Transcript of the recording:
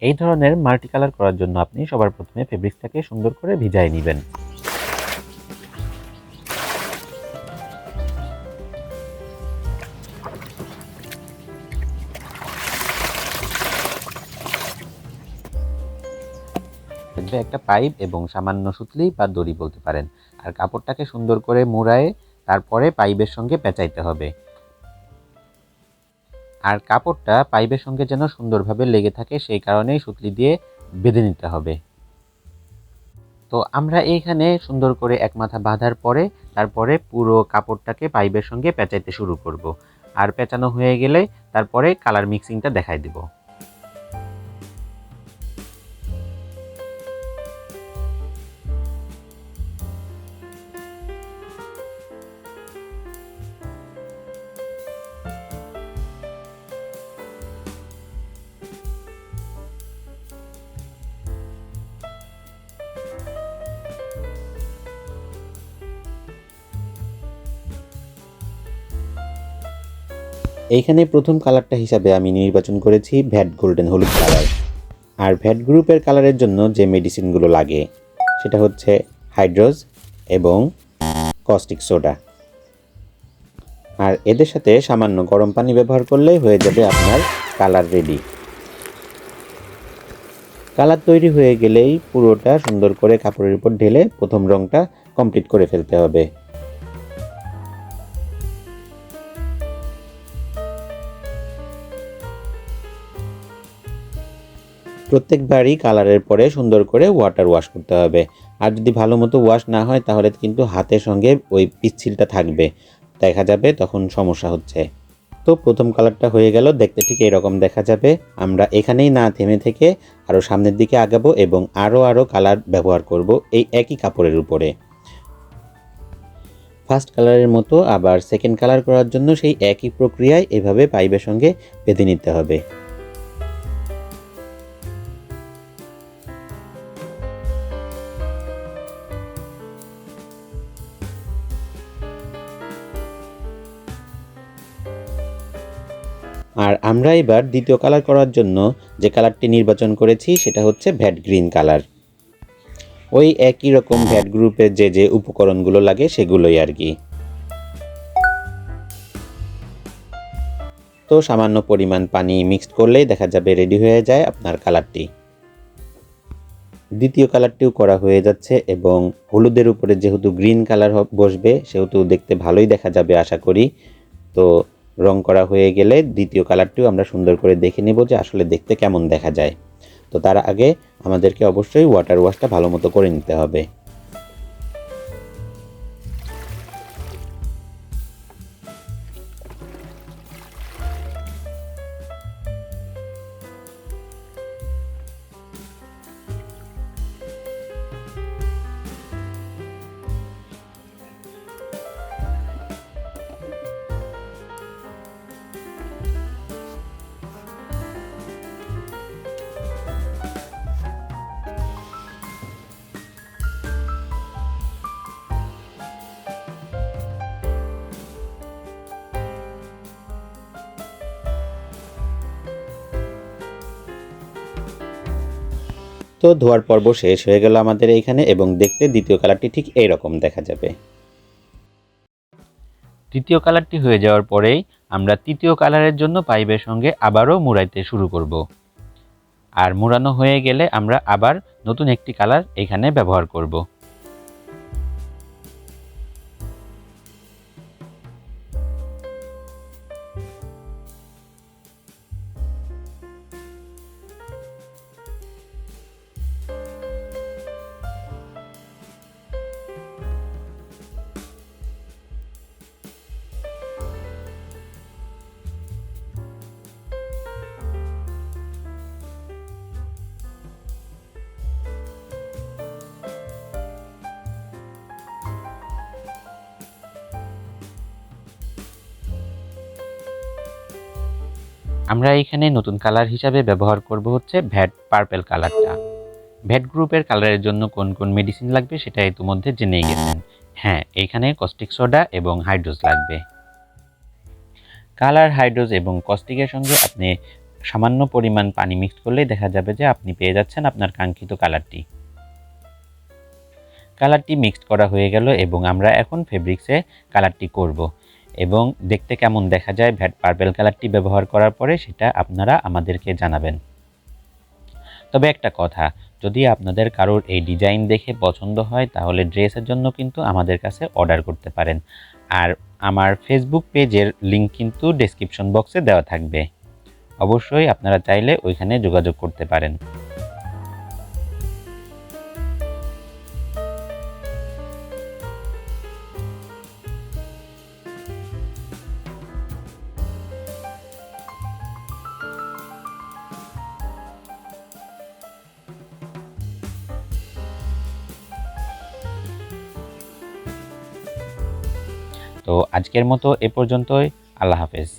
এই ধরনের multi colour করার জন্য আপনি সবার প্রথমে ফেব্রিক্সটাকে সুন্দর করে ভিজায় নেবেন। একটা পাইপ এবং সামান্য সুতলি বা দড়ি বলতে পারেন। আর কাপড়টাকে সুন্দর করে মুড়ায়ে তারপরে পাইপের সঙ্গে পেঁচাইতে হবে। আর কাপড়টা পাইপের সঙ্গে যেন সুন্দরভাবে লেগে থাকে সেই কারণেই সুতলি দিয়ে বেঁধে নিতে হবে। তো আমরা এইখানে সুন্দর করে এক মাথা বাঁধার পরে তারপরে পুরো কাপড়টাকে পাইপের সঙ্গে পেঁচাইতে শুরু করব। আর পেঁচানো হয়ে গেলে তারপরে কালার মিক্সিংটা দেখাই দিব। এইখানে প্রথম কালারটা হিসাবে আমি নির্বাচন করেছি ভ্যাট গোল্ডেন হলুদ কালার। আর ভ্যাট গ্রুপের কালারের জন্য যে মেডিসিনগুলো লাগে সেটা হচ্ছে হাইড্রোজ এবং কস্টিক সোডা। আর এদের সাথে সামান্য গরম পানি ব্যবহার করলেই হয়ে যাবে আপনার কালার রেডি। কালার তৈরি হয়ে গেলেই পুরোটা সুন্দর করে কাপড়ের উপর ঢেলে প্রথম রংটা কমপ্লিট করে ফেলতে হবে। প্রত্যেকবারই কালারের পরে সুন্দর করে ওয়াটার ওয়াশ করতে হবে। আর যদি ভালো মতো ওয়াশ না হয় তাহলে কিন্তু হাতের সঙ্গে ওই পিচ্ছিলটা থাকবে, দেখা যাবে তখন সমস্যা হচ্ছে। তো প্রথম কালারটা হয়ে গেল, দেখতে ঠিক এরকম দেখা যাবে। আমরা এখানেই না থেমে থেকে আরও সামনের দিকে আগাবো এবং আরও কালার ব্যবহার করব এই একই কাপড়ের উপরে। ফার্স্ট কালারের মতো আবার সেকেন্ড কালার করার জন্য সেই একই প্রক্রিয়ায় এভাবে পাইপের সঙ্গে বেঁধে নিতে হবে। আর আমরা এবার দ্বিতীয় কালার করার জন্য যে কালারটি নির্বাচন করেছি সেটা হচ্ছে ভ্যাট গ্রিন কালার। ওই একই রকম ভ্যাট গ্রুপের যে উপকরণগুলো লাগে সেগুলোই আর কি। তো সামান্য পরিমাণ পানি মিক্সড করলেই দেখা যাবে রেডি হয়ে যায় আপনার কালারটি। দ্বিতীয় কালারটিও করা হয়ে যাচ্ছে এবং হলুদের উপরে যেহেতু গ্রিন কালার বসবে সেহেতু দেখতে ভালোই দেখা যাবে আশা করি। তো রং করা হয়ে গেলে দ্বিতীয় কালারটিও আমরা সুন্দর করে দেখে নেব যে আসলে দেখতে কেমন দেখা যায়। তো তার আগে আমাদেরকে অবশ্যই ওয়াটার ওয়াশটা ভালো মতো করে নিতে হবে। তো ধোয়ার পর্ব শেষ হয়ে গেল আমাদের এইখানে এবং দেখতে দ্বিতীয় কালারটি ঠিক এইরকম দেখা যাবে। তৃতীয় কালারটি হয়ে যাওয়ার পরেই আমরা তৃতীয় কালারের জন্য পাইপের সঙ্গে আবারও মুড়াইতে শুরু করব। আর মুড়ানো হয়ে গেলে আমরা আবার নতুন একটি কালার এখানে ব্যবহার করব। আমরা এখানে নতুন কালার হিসাবে ব্যবহার করব হচ্ছে ভ্যাট পার্পল কালারটা। ভ্যাট গ্রুপের কালারের জন্য কোন কোন মেডিসিন লাগবে সেটা ইতিমধ্যে জেনেই গেছেন। হ্যাঁ, এখানে কস্টিক সোডা এবং হাইড্রোজ লাগবে। কালার, হাইড্রোজ এবং কস্টিকের সঙ্গে আপনি সামান্য পরিমাণ পানি মিক্স করলেই দেখা যাবে যে আপনি পেয়ে যাচ্ছেন আপনার কাঙ্ক্ষিত কালারটি। কালারটি মিক্সড করা হয়ে গেল এবং আমরা এখন ফেব্রিক্সে কালারটি করব এবং দেখতে কেমন দেখা যায় পার্পেল কালারটি ব্যবহার করার পরে সেটা আপনারা আমাদেরকে জানাবেন। তবে একটা কথা, যদি আপনাদের কারোর এই ডিজাইন দেখে পছন্দ হয় তাহলে ড্রেসের জন্য কিন্তু আমাদের কাছে অর্ডার করতে পারেন। আর আমার ফেসবুক পেজের লিংক কিন্তু ডেসক্রিপশন বক্সে দেওয়া থাকবে, অবশ্যই আপনারা চাইলে ওইখানে যোগাযোগ করতে পারেন। তো আজকের মতো এ পর্যন্তই। আল্লাহ হাফেজ।